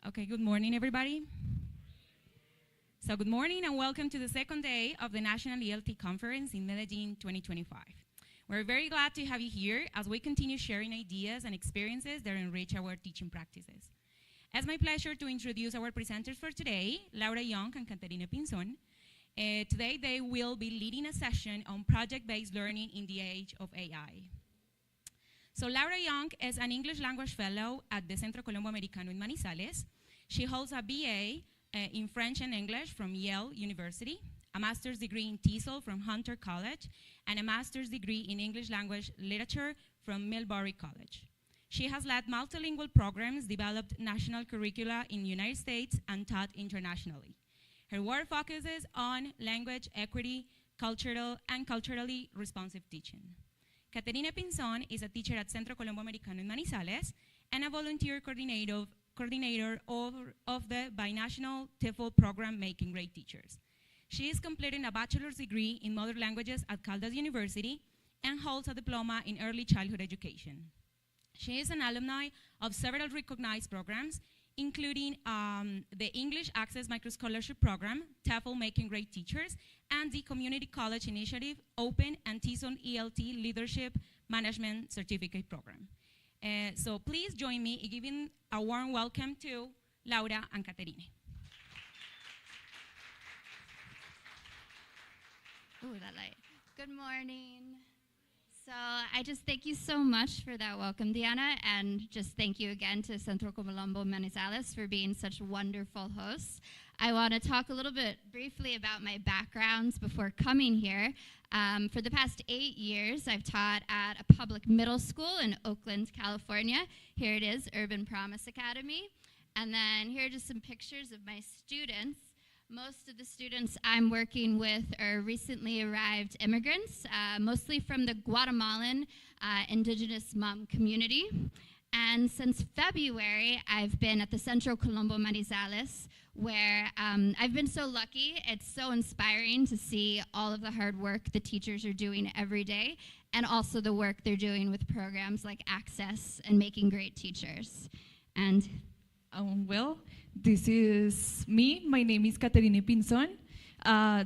Okay, good morning, everybody. So good morning and welcome to the second day of the National ELT Conference in Medellin 2025. We're very glad to have you here as we continue sharing ideas and experiences that enrich our teaching practices. It's my pleasure to introduce our presenters for today, Laura Young and Caterina Pinzon. Today they will be leading a session on project-based learning in the age of AI. So Laura Young is an English language fellow at the Centro Colombo Americano in Manizales. She holds a BA in French and English from Yale University, a master's degree in TESOL from Hunter College, and a master's degree in English language literature from Millbury College. She has led multilingual programs, developed national curricula in the United States, and taught internationally. Her work focuses on language equity, culturally responsive teaching. Caterina Pinzon is a teacher at Centro Colombo Americano in Manizales and a volunteer coordinator of the binational TEFL program Making Great Teachers. She is completing a bachelor's degree in modern languages at Caldas University and holds a diploma in early childhood education. She is an alumni of several recognized programs, including the English Access Micro-Scholarship Program, TEFL Making Great Teachers, and the Community College Initiative, Open, and TESOL ELT Leadership Management Certificate Program. So please join me in giving a warm welcome to Laura and Caterina. Ooh, that light. Good morning. So I just thank you so much for that welcome, Diana, and just thank you again to Centro Colombo Manizales for being such wonderful hosts. I want to talk a little bit briefly about my backgrounds before coming here. For the past 8 years, I've taught at a public middle school in Oakland, California. Here it is, Urban Promise Academy. And then here are just some pictures of my students. Most of the students I'm working with are recently arrived immigrants, mostly from the Guatemalan indigenous Hmong community. And since February, I've been at the Centro Colombo Manizales, where I've been so lucky. It's so inspiring to see all of the hard work the teachers are doing every day, and also the work they're doing with programs like Access and Making Great Teachers. And well, this is me. My name is Caterina Pinzon.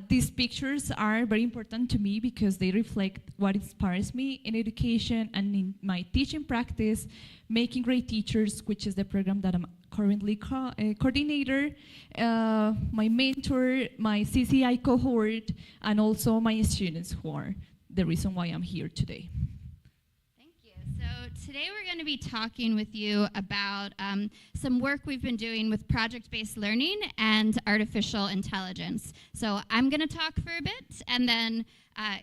These pictures are very important to me because they reflect what inspires me in education and in my teaching practice, Making Great Teachers, which is the program that I'm currently coordinator, my mentor, my CCI cohort, and also my students who are the reason why I'm here today. So today we're going to be talking with you about some work we've been doing with project-based learning and artificial intelligence. So I'm going to talk for a bit, and then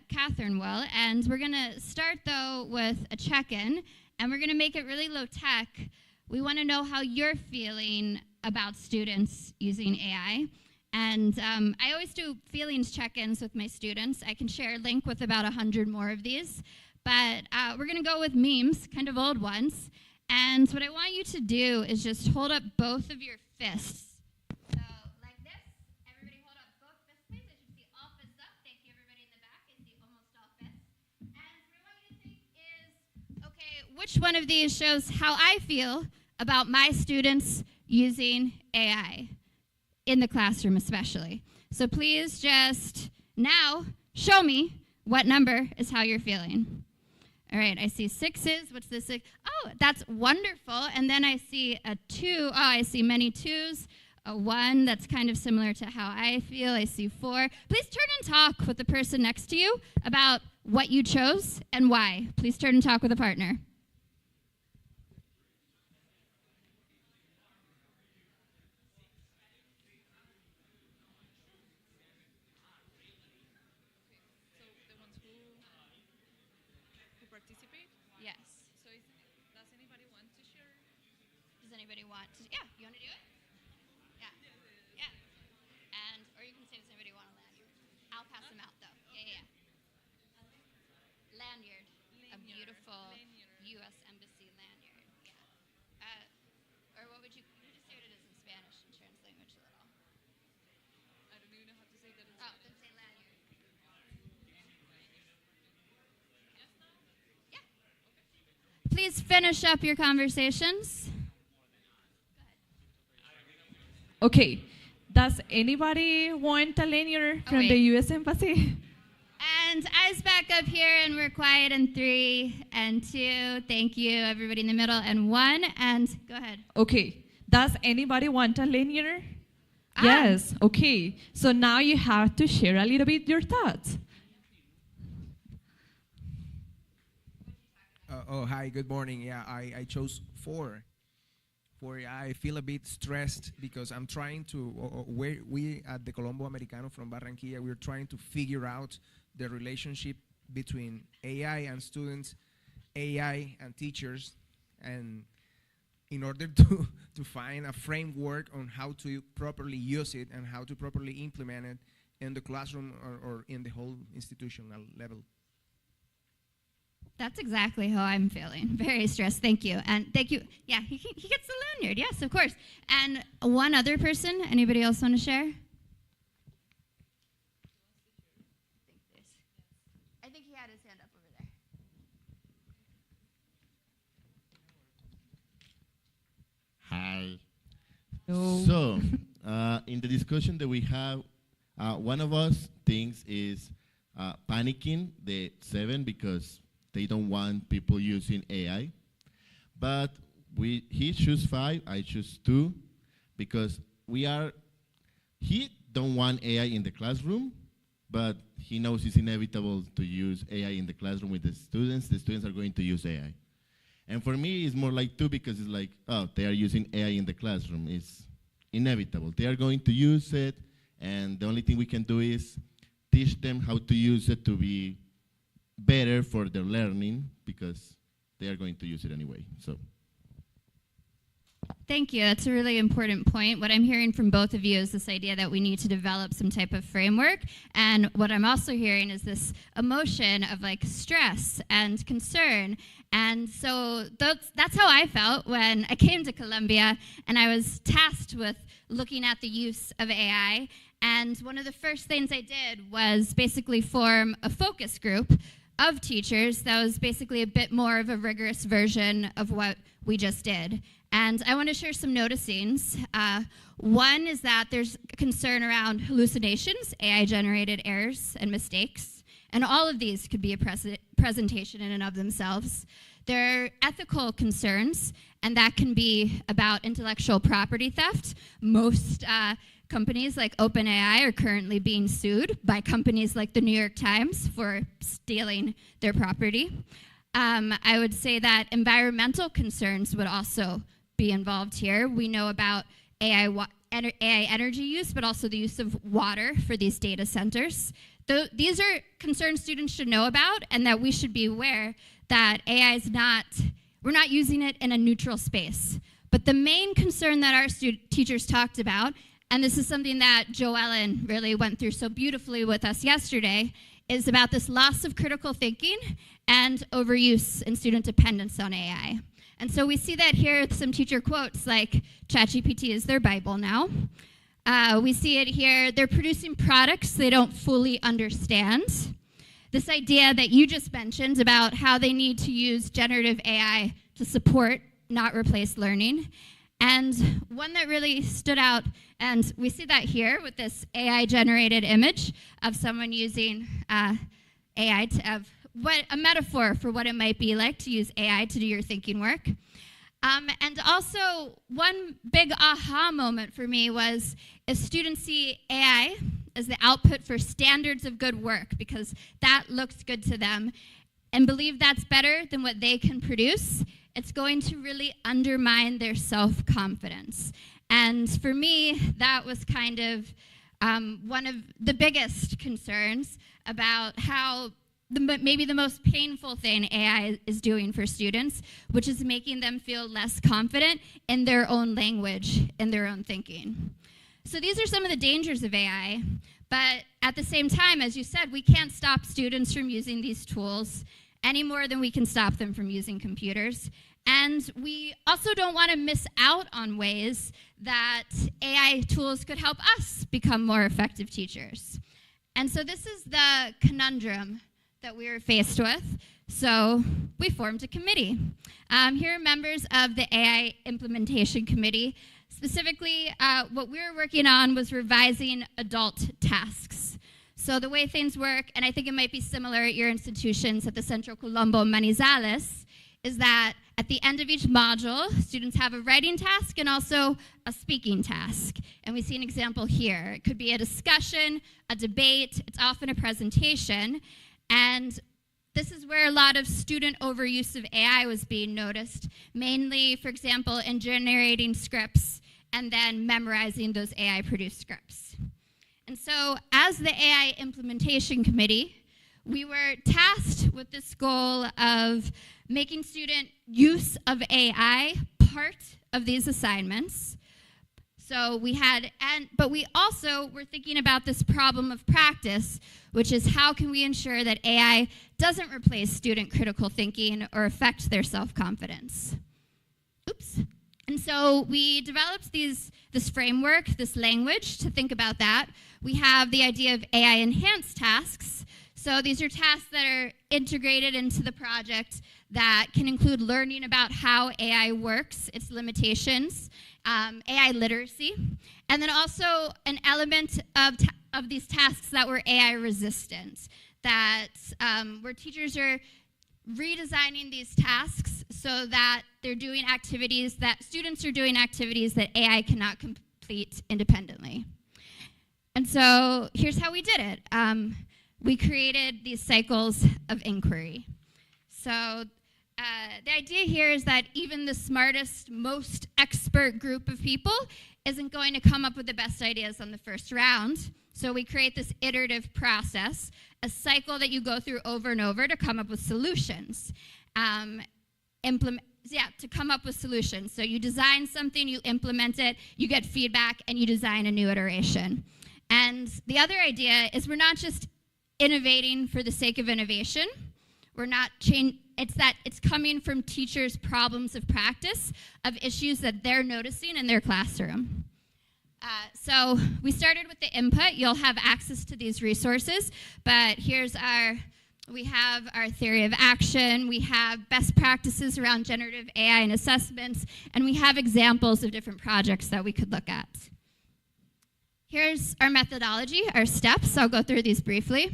Catherine will. And we're going to start, though, with a check-in, and we're going to make it really low-tech. We want to know how you're feeling about students using AI. And I always do feelings check-ins with my students. I can share a link with about 100 more of these. But we're going to go with memes, kind of old ones. And what I want you to do is just hold up both of your fists. So like this. Everybody hold up both fists, please. I should see all fists up. Thank you, everybody in the back. I see almost all fists. And what I want you to think is, okay, which one of these shows how I feel about my students using AI in the classroom especially. So please just now show me what number is how you're feeling. All right, I see sixes. What's this? Oh, that's wonderful. And then I see a 2. Oh, I see many 2s. A 1, that's kind of similar to how I feel. I see 4. Please turn and talk with the person next to you about what you chose and why. Please turn and talk with a partner. Yes. So does anybody want to share? Does anybody want to? Yeah, you want to do it? Yeah. Yeah. And, or you can say, does anybody want a lanyard? I'll pass them out, though. Yeah. Lanyard. A beautiful U.S. Embassy lanyard. Yeah. Or what would you just say what it is in Spanish and translate language a little? I don't even know how to say that in Spanish. Oh, then say lanyard. Please finish up your conversations. Okay. Does anybody want a lanyard from the wait. U.S. Embassy? And eyes back up here, and we're quiet in 3 and 2. Thank you, everybody in the middle. And 1, and go ahead. Okay. Does anybody want a lanyard? Ah. Yes. Okay. So now you have to share a little bit your thoughts. Hi, good morning. Yeah, I chose 4. I feel a bit stressed because I'm trying to, we at the Colombo Americano from Barranquilla, we're trying to figure out the relationship between AI and students, AI and teachers, and in order to find a framework on how to properly use it and how to properly implement it in the classroom or in the whole institutional level. That's exactly how I'm feeling. Very stressed. Thank you. And thank you. Yeah, he gets the lanyard. Yes, of course. And one other person. Anybody else want to share? I think he had his hand up over there. Hi. No. So, in the discussion that we have, one of us thinks is panicking the 7 because they don't want people using AI. But he choose 5, I choose 2, because he don't want AI in the classroom, but he knows it's inevitable to use AI in the classroom with the students. The students are going to use AI. And for me, it's more like 2 because it's like, oh, they are using AI in the classroom. It's inevitable. They are going to use it, and the only thing we can do is teach them how to use it to be better for their learning because they are going to use it anyway. So. Thank you. That's a really important point. What I'm hearing from both of you is this idea that we need to develop some type of framework. And what I'm also hearing is this emotion of like stress and concern. And so that's how I felt when I came to Colombia and I was tasked with looking at the use of AI. And one of the first things I did was basically form a focus group of teachers that was basically a bit more of a rigorous version of what we just did. And I want to share some noticings. One is that there's concern around hallucinations, AI-generated errors and mistakes, and all of these could be a presentation in and of themselves. There are ethical concerns, and that can be about intellectual property theft. Most companies like OpenAI are currently being sued by companies like the New York Times for stealing their property. I would say that environmental concerns would also be involved here. We know about AI energy use, but also the use of water for these data centers. These are concerns students should know about, and that we should be aware that AI is we're not using it in a neutral space. But the main concern that our teachers talked about, and this is something that Joellen really went through so beautifully with us yesterday, is about this loss of critical thinking and overuse and student dependence on AI. And so we see that here with some teacher quotes like, ChatGPT is their Bible now. We see it here, they're producing products they don't fully understand. This idea that you just mentioned about how they need to use generative AI to support, not replace learning. And one that really stood out, and we see that here with this AI-generated image of someone using AI to a metaphor for what it might be like to use AI to do your thinking work. And also, one big aha moment for me was if students see AI as the output for standards of good work, because that looks good to them, and believe that's better than what they can produce, it's going to really undermine their self-confidence. And for me, that was kind of one of the biggest concerns about how maybe the most painful thing AI is doing for students, which is making them feel less confident in their own language, in their own thinking. So these are some of the dangers of AI, but at the same time, as you said, we can't stop students from using these tools any more than we can stop them from using computers. And we also don't want to miss out on ways that AI tools could help us become more effective teachers. And so this is the conundrum that we were faced with. So we formed a committee. Here are members of the AI Implementation Committee. specifically, what we were working on was revising adult tasks. So the way things work, and I think it might be similar at your institutions at the Centro Colombo Manizales, is that at the end of each module, students have a writing task and also a speaking task. And we see an example here. It could be a discussion, a debate, it's often a presentation. And this is where a lot of student overuse of AI was being noticed, mainly, for example, in generating scripts and then memorizing those AI-produced scripts. And so, as the AI Implementation Committee, we were tasked with this goal of making student use of AI part of these assignments. So we had, but we also were thinking about this problem of practice, which is how can we ensure that AI doesn't replace student critical thinking or affect their self-confidence. Oops. And so we developed this framework, this language to think about that. We have the idea of AI-enhanced tasks. So these are tasks that are integrated into the project that can include learning about how AI works, its limitations, AI literacy, and then also an element of these tasks that were AI resistant, that where teachers are redesigning these tasks so that they're doing activities that students are doing activities that AI cannot complete independently. And so here's how we did it. We created these cycles of inquiry. So the idea here is that even the smartest, most expert group of people isn't going to come up with the best ideas on the first round. So we create this iterative process, a cycle that you go through over and over to come up with solutions. To come up with solutions. So you design something, you implement it, you get feedback, and you design a new iteration. And the other idea is we're not just innovating for the sake of innovation. We're not it's coming from teachers' problems of practice, of issues that they're noticing in their classroom. So we started with the input. You'll have access to these resources, but we have our theory of action, we have best practices around generative AI and assessments, and we have examples of different projects that we could look at. Here's our methodology, our steps. I'll go through these briefly.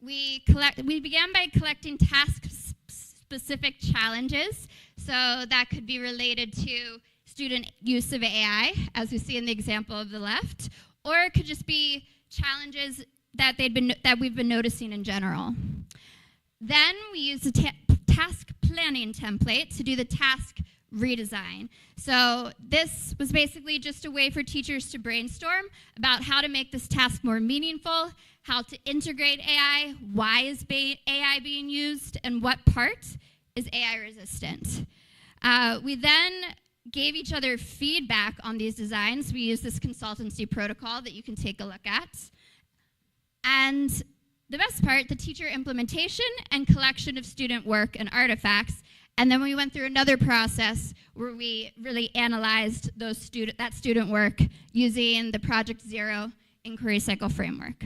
We began by collecting task-specific challenges. So that could be related to student use of AI, as we see in the example of the left, or it could just be challenges that we've been noticing in general. Then we used a task planning template to do the task redesign. So this was basically just a way for teachers to brainstorm about how to make this task more meaningful, how to integrate AI, why is AI being used, and what part is AI resistant. We then gave each other feedback on these designs. We used this consultancy protocol that you can take a look at. And the best part, the teacher implementation and collection of student work and artifacts. And then we went through another process where we really analyzed that student work using the Project Zero inquiry cycle framework.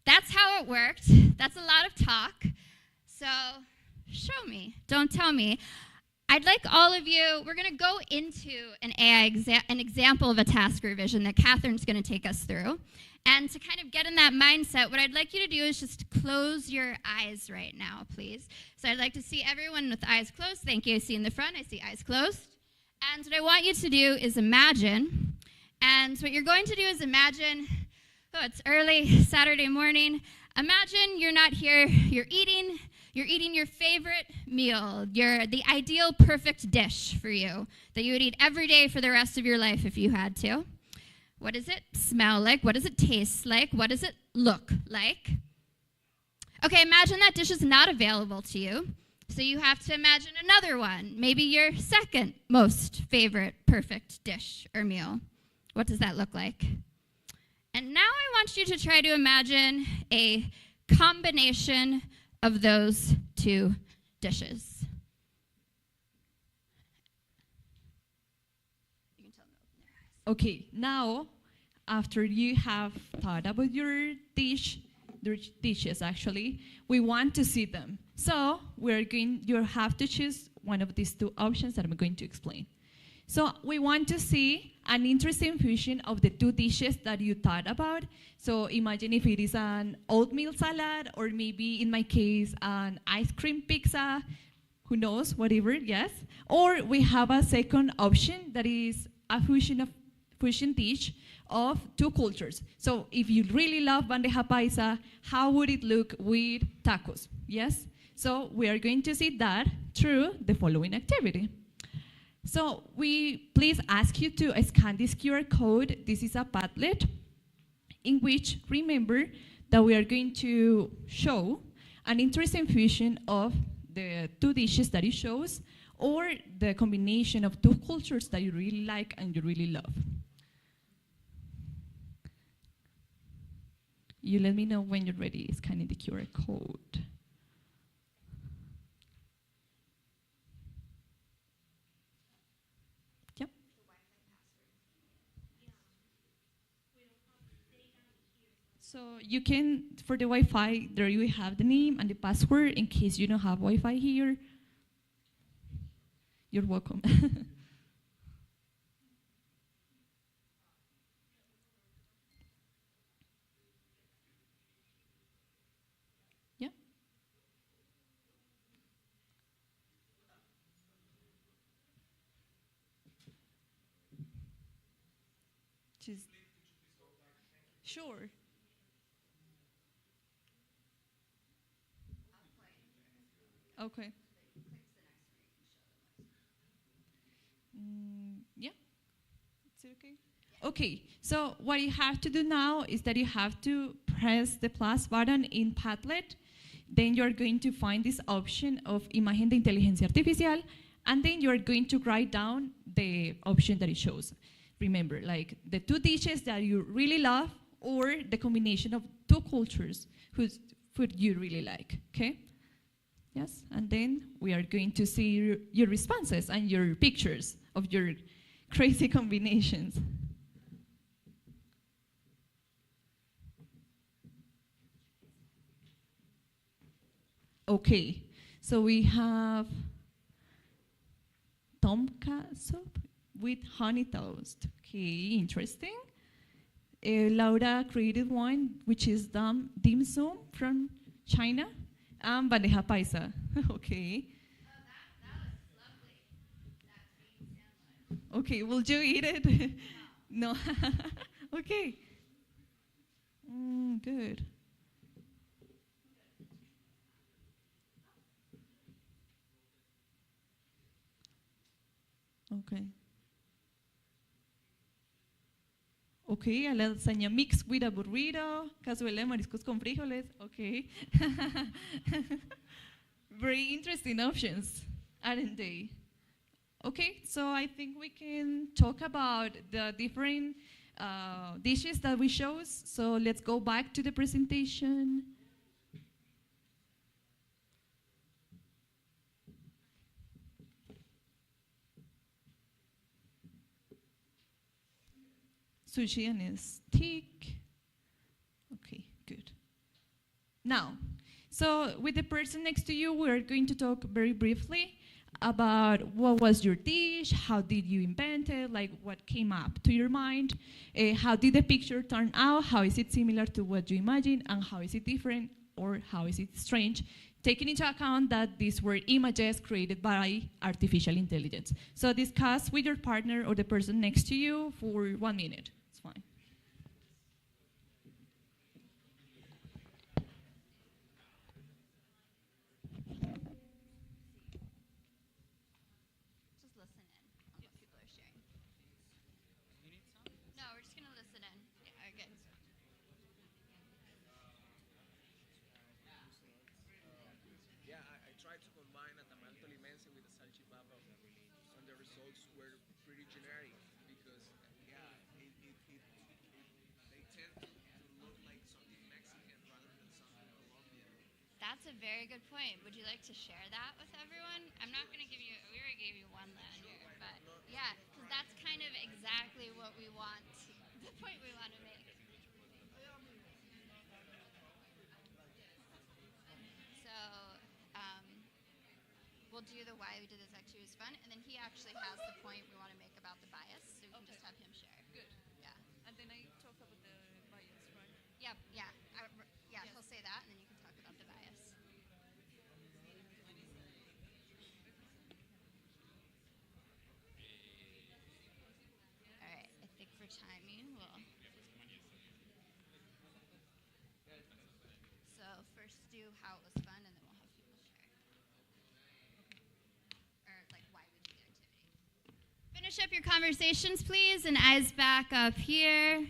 That's how it worked. That's a lot of talk. So show me, don't tell me. I'd like all of you, we're going to go into an example of a task revision that Catherine's going to take us through. And to kind of get in that mindset, what I'd like you to do is just close your eyes right now, please. So I'd like to see everyone with eyes closed. Thank you. I see in the front, I see eyes closed. And what I want you to do is imagine. And what you're going to do is imagine, it's early Saturday morning. Imagine you're not here, you're eating your favorite meal, the ideal perfect dish for you that you would eat every day for the rest of your life if you had to. What does it smell like? What does it taste like? What does it look like? Okay, imagine that dish is not available to you. So you have to imagine another one, maybe your second most favorite perfect dish or meal. What does that look like? And now I want you to try to imagine a combination of those two dishes. Okay, now, after you have thought about your dishes actually, we want to see them. So you have to choose one of these two options that I'm going to explain. So we want to see an interesting fusion of the two dishes that you thought about. So imagine if it is an oatmeal salad, or maybe in my case, an ice cream pizza, who knows, whatever, yes. Or we have a second option that is a fusion dish of two cultures. So if you really love bandeja paisa, how would it look with tacos? Yes? So we are going to see that through the following activity. So we please ask you to scan this QR code. This is a Padlet in which, remember that we are going to show an interesting fusion of the two dishes that it shows, or the combination of two cultures that you really like and you really love. You let me know when you're ready scanning the QR code. Yep. So you can, for the Wi-Fi, there you have the name and the password in case you don't have Wi-Fi here. You're welcome. Yeah. Just sure. Okay. Yeah. Is it okay? Okay, so what you have to do now is that you have to press the plus button in Padlet. Then you're going to find this option of Imagen de Inteligencia Artificial, and then you're going to write down the option that it shows. Remember, like the two dishes that you really love, or the combination of two cultures whose food you really like, okay? Yes, and then we are going to see your responses and your pictures of your crazy combinations. Okay, so we have tomka soup with honey toast. Okay, interesting. Laura created one, which is dim sum from China, and bandeja paisa. Okay. Okay, will you eat it? No. Okay. Good. Okay. Okay, a lasagna mixed with a burrito, cazuela de mariscos con frijoles. Okay. Very interesting options, aren't they? Okay, so I think we can talk about the different dishes that we chose. So let's go back to the presentation. Sushi and a stick. Okay, good. Now, so with the person next to you, we're going to talk very briefly about what was your dish, how did you invent it, like what came up to your mind, how did the picture turn out, how is it similar to what you imagined, and how is it different, or how is it strange, taking into account that these were images created by artificial intelligence. So discuss with your partner or the person next to you for 1 minute. It's fine. Just listen in on what people are sharing. No, we're just gonna listen in. Yeah, okay. Yeah, I tried to combine a tamal tolimense with a salchipapa, and the results were pretty generic because, yeah, they tend to look like something Mexican rather than something Colombian. That's a very good point. Would you like to share that with everyone? I'm not gonna give you. We already gave you one lanyard, but yeah, because that's kind of exactly what we want. The point we want to make. So, we'll do the why we did this activity was fun, and then he actually has the point we want to make about the bias, so we can just have him share. Good. Yeah. And then I talk about the bias, right? Yeah. Yeah. Yeah. He'll say that, and then you can talk about the bias. All right. I think for timing, we'll. So first do how it was fun, and then we'll have people share. Or like why we did the activity. Finish up your conversations, please, and eyes back up here.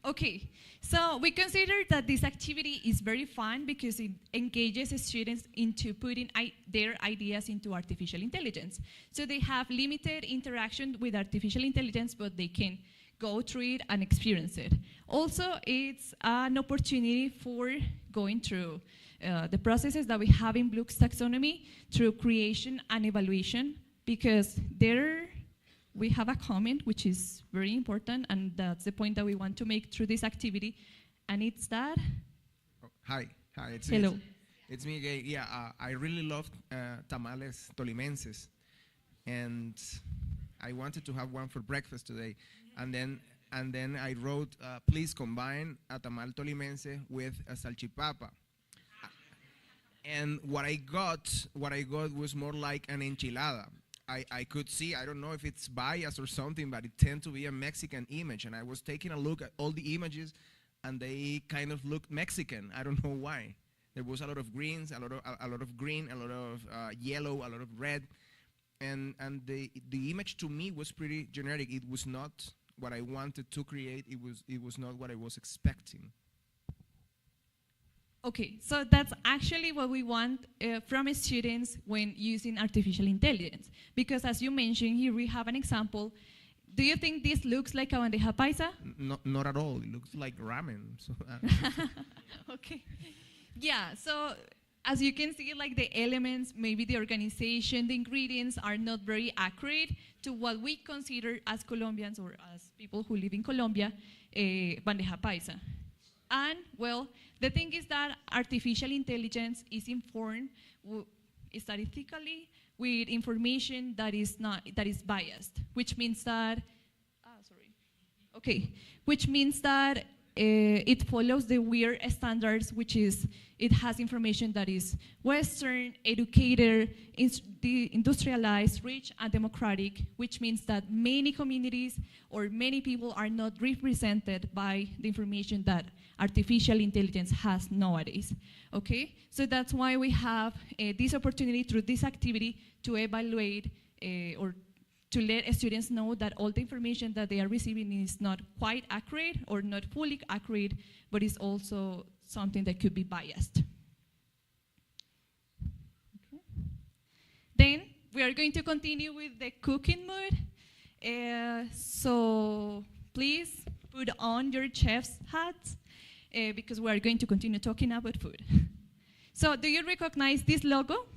Okay, so we consider that this activity is very fun because it engages students into putting their ideas into artificial intelligence. So they have limited interaction with artificial intelligence, but they can go through it and experience it. Also, it's an opportunity for going through the processes that we have in Bloom's taxonomy through creation and evaluation, because there we have a comment which is very important, and that's the point that we want to make through this activity, and it's that. Oh, hi, it's Hello. me. It's me again. Yeah, I really love tamales tolimenses, and I wanted to have one for breakfast today, and then I wrote, please combine a tamal tolimense with a salchipapa. And what I got was more like an enchilada. I could see, I don't know if it's bias or something, but it tends to be a Mexican image. And I was taking a look at all the images, and they kind of looked Mexican. I don't know why. There was a lot of greens, a lot of green, a lot of yellow, a lot of red, and the image to me was pretty generic. It was not what I wanted to create. It was not what I was expecting. Okay, so that's actually what we want from students when using artificial intelligence. Because as you mentioned, here we have an example. Do you think this looks like a bandeja paisa? Not at all. It looks like ramen. So, Okay. Yeah, so as you can see, like the elements, maybe the organization, the ingredients are not very accurate to what we consider as Colombians or as people who live in Colombia, bandeja paisa. And well, the thing is that artificial intelligence is informed statistically with information that is biased, which means that which means that it follows the weird standards, which is it has information that is Western, educated, industrialized, rich, and democratic, which means that many communities or many people are not represented by the information that artificial intelligence has nowadays. Okay, so that's why we have this opportunity through this activity to evaluate or to let students know that all the information that they are receiving is not quite accurate or not fully accurate, but is also something that could be biased. Okay. Then we are going to continue with the cooking mood. So please put on your chef's hats because we are going to continue talking about food. So do you recognize this logo?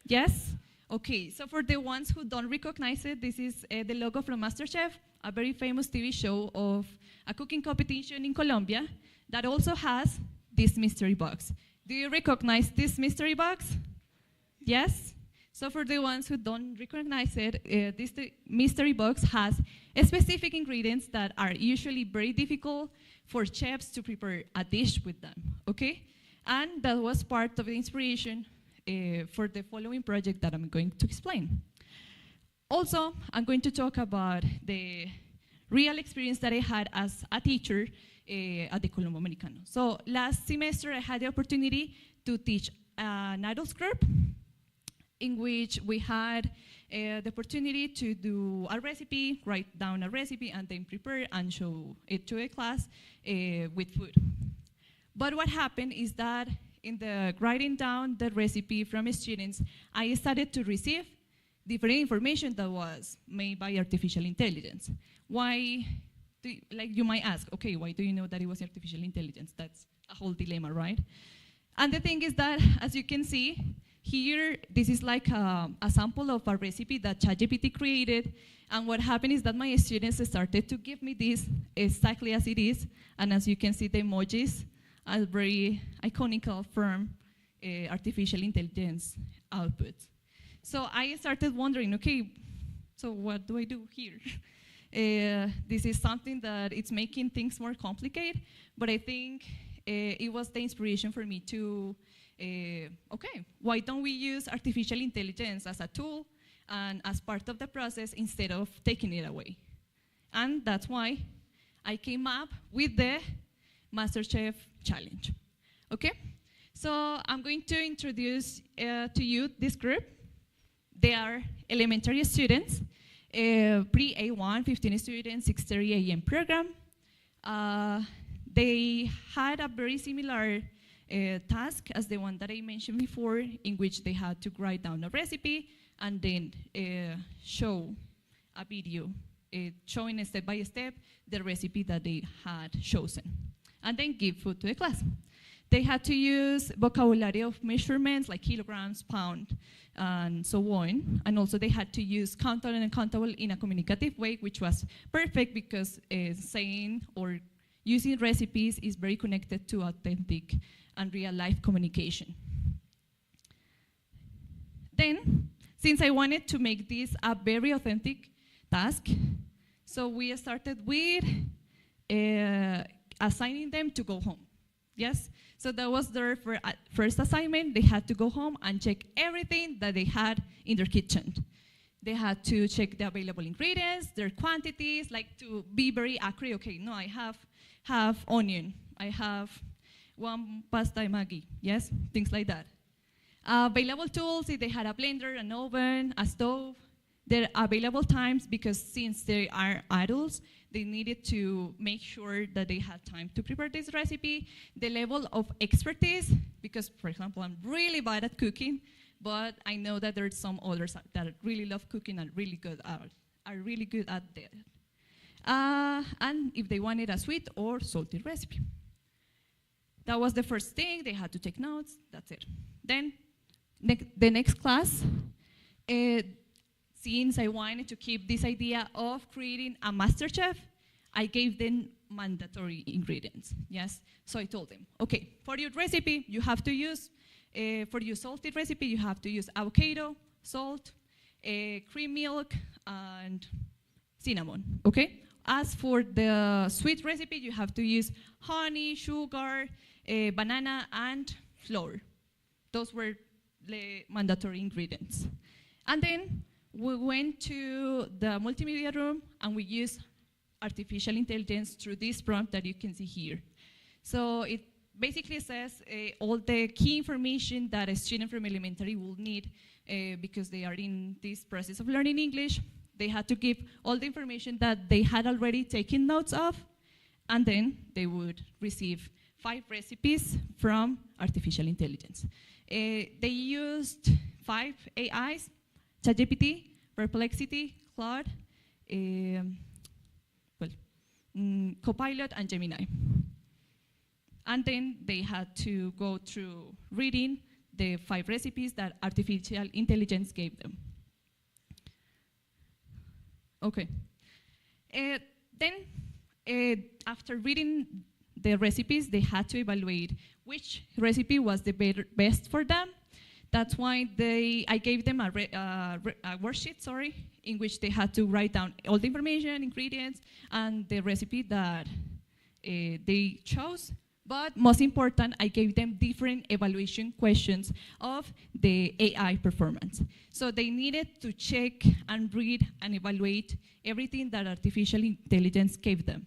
Yes? Okay, so for the ones who don't recognize it, this is the logo from MasterChef, a very famous TV show of a cooking competition in Colombia that also has this mystery box. Do you recognize this mystery box? Yes? So for the ones who don't recognize it, this mystery box has specific ingredients that are usually very difficult for chefs to prepare a dish with them, okay? And that was part of the inspiration for the following project that I'm going to explain. Also, I'm going to talk about the real experience that I had as a teacher at the Colombo Americano. So last semester, I had the opportunity to teach an adults group in which we had the opportunity to do a recipe, write down a recipe, and then prepare and show it to a class with food. But what happened is that in the writing down the recipe from students, I started to receive different information that was made by artificial intelligence. Why, like you might ask, okay, why do you know that it was artificial intelligence? That's a whole dilemma, right? And the thing is that, as you can see, here, this is like a sample of a recipe that ChatGPT created, and what happened is that my students started to give me this exactly as it is, and as you can see, the emojis are very iconical from artificial intelligence output. So I started wondering, okay, so what do I do here? This is something that it's making things more complicated, but I think it was the inspiration for me to, okay, why don't we use artificial intelligence as a tool and as part of the process instead of taking it away? And that's why I came up with the MasterChef Challenge. Okay? So I'm going to introduce to you this group. They are elementary students, pre-A1, 15 students, 6:30 a.m. program. They had a very similar task as the one that I mentioned before, in which they had to write down a recipe and then show a video showing step by step the recipe that they had chosen, and then give food to the class. They had to use vocabulary of measurements like kilograms, pound, and so on. And also they had to use countable and uncountable in a communicative way, which was perfect because saying or using recipes is very connected to authentic and real-life communication. Then, since I wanted to make this a very authentic task, so we started with assigning them to go home. Yes? So that was their first assignment. They had to go home and check everything that they had in their kitchen. They had to check the available ingredients, their quantities, like to be very accurate. Okay, no, I have onion. I have one pasta Maggi. Yes? Things like that. Available tools, if they had a blender, an oven, a stove. Their available times, because since they are adults, they needed to make sure that they had time to prepare this recipe. The level of expertise, because, for example, I'm really bad at cooking, but I know that there's some others that really love cooking and are really good at that. And if they wanted a sweet or salty recipe. That was the first thing. They had to take notes. That's it. Then the next class, since I wanted to keep this idea of creating a master chef, I gave them mandatory ingredients, yes? So I told them, okay, for your recipe, you have to use, for your salted recipe, you have to use avocado, salt, cream milk, and cinnamon, okay? As for the sweet recipe, you have to use honey, sugar, banana, and flour. Those were the mandatory ingredients. And then we went to the multimedia room and we used artificial intelligence through this prompt that you can see here. So it basically says all the key information that a student from elementary will need because they are in this process of learning English. They had to give all the information that they had already taken notes of, and then they would receive 5 recipes from artificial intelligence. They used 5 AIs, ChatGPT, Perplexity, Claude, Copilot, and Gemini. And then they had to go through reading the 5 recipes that artificial intelligence gave them. Okay. Then, after reading the recipes, they had to evaluate which recipe was the best for them. That's why I gave them a worksheet, in which they had to write down all the information, ingredients, and the recipe that they chose. But most important, I gave them different evaluation questions of the AI performance. So they needed to check and read and evaluate everything that artificial intelligence gave them.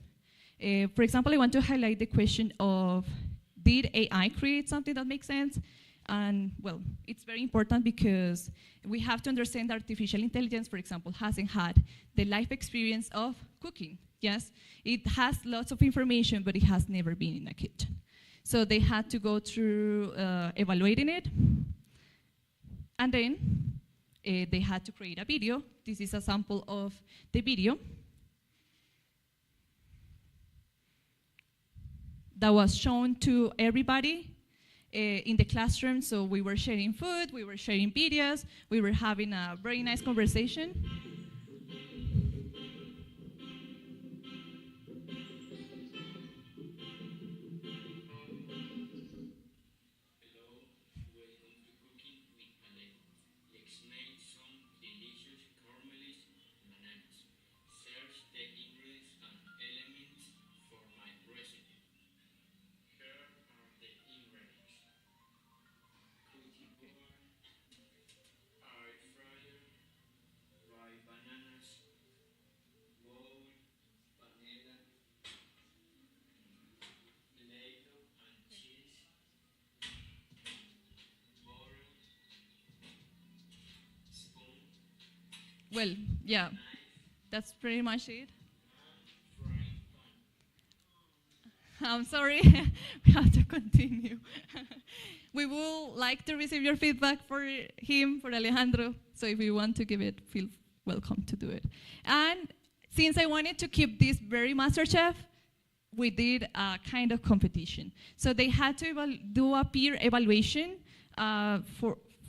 For example, I want to highlight the question of, did AI create something that makes sense? And well, it's very important because we have to understand that artificial intelligence, for example, hasn't had the life experience of cooking. Yes, it has lots of information, but it has never been in a kitchen. So they had to go through evaluating it, and then they had to create a video. This is a sample of the video that was shown to everybody in the classroom. So we were sharing food, we were sharing videos, we were having a very nice conversation. Well, yeah, that's pretty much it. I'm sorry, we have to continue. We would like to receive your feedback for him, for Alejandro. So if you want to give it, feel welcome to do it. And since I wanted to keep this very MasterChef, we did a kind of competition. So they had to do a peer evaluation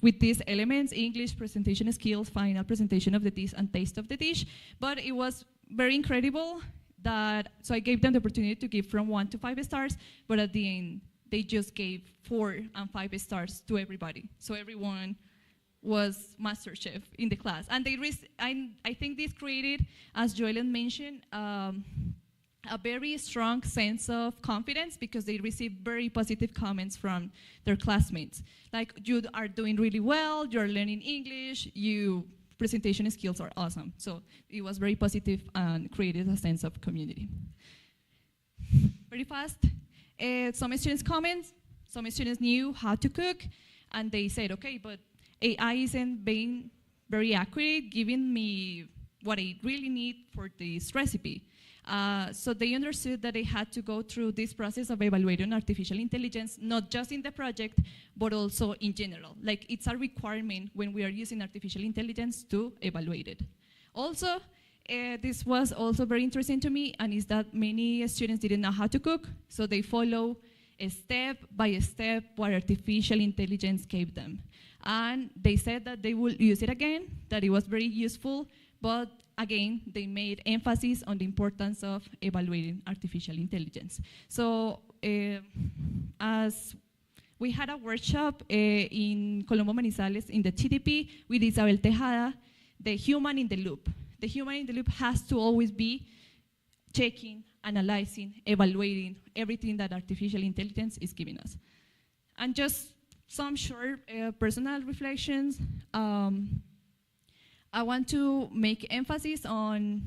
with these elements: English, presentation skills, final presentation of the dish, and taste of the dish. But it was very incredible so I gave them the opportunity to give from 1 to 5 stars, but at the end, they just gave 4 and 5 stars to everybody. So everyone was MasterChef in the class. And I think this created, as Joellen mentioned, a very strong sense of confidence because they received very positive comments from their classmates. Like, you are doing really well, you're learning English, your presentation skills are awesome. So it was very positive and created a sense of community. Very fast, some students comments, some students knew how to cook, and they said, okay, but AI isn't being very accurate, giving me what I really need for this recipe. So they understood that they had to go through this process of evaluating artificial intelligence, not just in the project, but also in general. Like, it's a requirement when we are using artificial intelligence to evaluate it. Also, this was also very interesting to me, and is that many students didn't know how to cook, so they follow step by step what artificial intelligence gave them. And they said that they will use it again, that it was very useful, but again, they made emphasis on the importance of evaluating artificial intelligence. So as we had a workshop in Colombo Manizales in the TDP with Isabel Tejada, the human in the loop. The human in the loop has to always be checking, analyzing, evaluating everything that artificial intelligence is giving us. And just some short personal reflections. I want to make emphasis on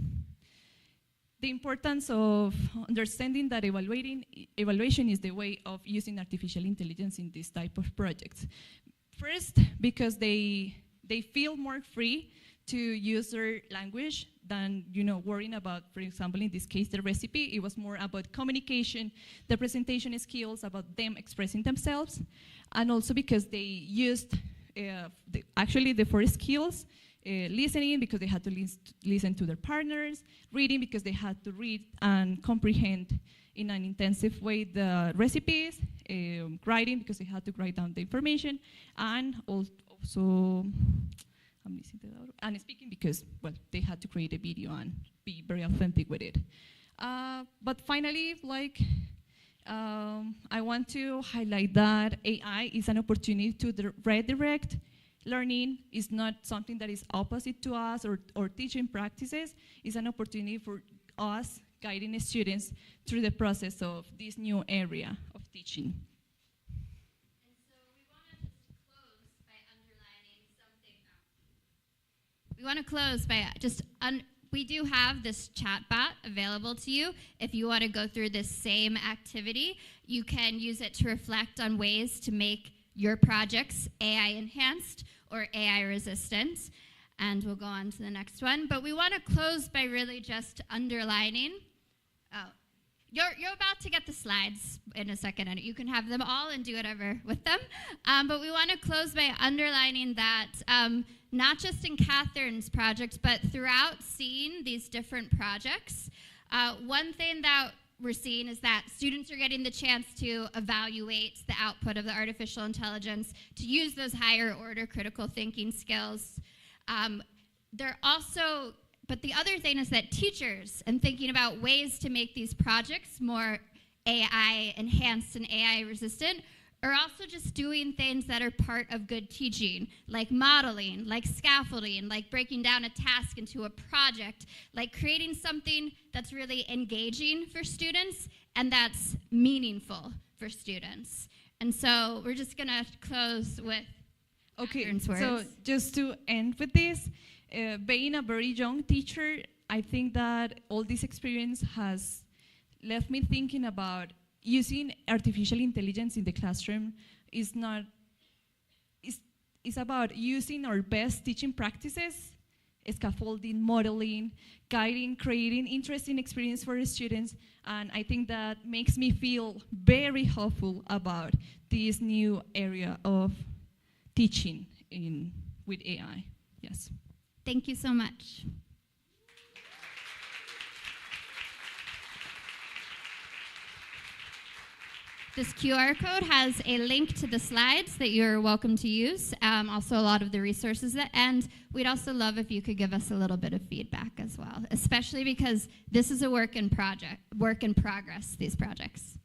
the importance of understanding that evaluation is the way of using artificial intelligence in this type of projects. First, because they feel more free to use their language than worrying about, for example, in this case, the recipe. It was more about communication, the presentation skills, about them expressing themselves, and also because they used actually the 4 skills. Listening, because they had to listen to their partners; reading, because they had to read and comprehend in an intensive way the recipes; writing, because they had to write down the information; and also I'm missing the other, and speaking, because, well, they had to create a video and be very authentic with it. But finally, I want to highlight that AI is an opportunity to redirect learning. Is not something that is opposite to us or teaching practices. It's an opportunity for us guiding students through the process of this new area of teaching. And so we want to just close by underlining something. We want to close by just, we do have this chatbot available to you. If you want to go through this same activity, you can use it to reflect on ways to make your projects AI enhanced or AI resistant. And we'll go on to the next one. But we want to close by really just underlining. Oh, you're about to get the slides in a second, and you can have them all and do whatever with them. But we want to close by underlining that not just in Catherine's project, but throughout seeing these different projects, one thing that we're seeing is that students are getting the chance to evaluate the output of the artificial intelligence, to use those higher order critical thinking skills. They're also, but the other thing is that teachers, and thinking about ways to make these projects more AI enhanced and AI resistant, are also just doing things that are part of good teaching, like modeling, like scaffolding, like breaking down a task into a project, like creating something that's really engaging for students and that's meaningful for students. And so we're just going to close with Catherine's words. So just to end with this, being a very young teacher, I think that all this experience has left me thinking about using artificial intelligence in the classroom is about using our best teaching practices scaffolding, modeling, guiding, creating interesting experience for the students. And I think that makes me feel very hopeful about this new area of teaching with AI. Yes. Thank you so much. This QR code has a link to the slides that you're welcome to use, also a lot of the resources, and we'd also love if you could give us a little bit of feedback as well, especially because this is a work in progress, these projects.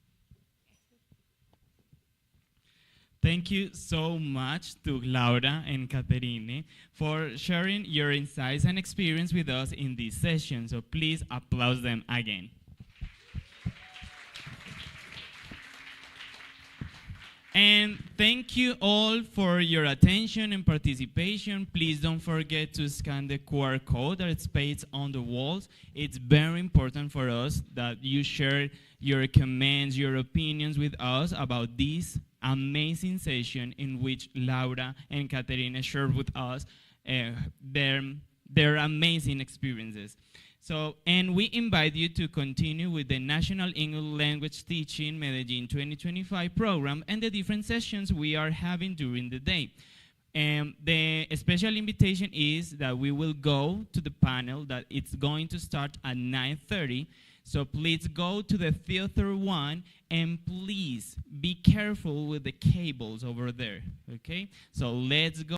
Thank you so much to Laura and Caterine for sharing your insights and experience with us in this session, so please applaud them again. And thank you all for your attention and participation. Please don't forget to scan the QR code that is pasted on the walls. It's very important for us that you share your comments, your opinions with us about this amazing session in which Laura and Caterina shared with us their amazing experiences. So, and we invite you to continue with the National English Language Teaching Medellin 2025 program and the different sessions we are having during the day. And the special invitation is that we will go to the panel that it's going to start at 9:30. So please go to the theater 1 and please be careful with the cables over there, okay? So let's go.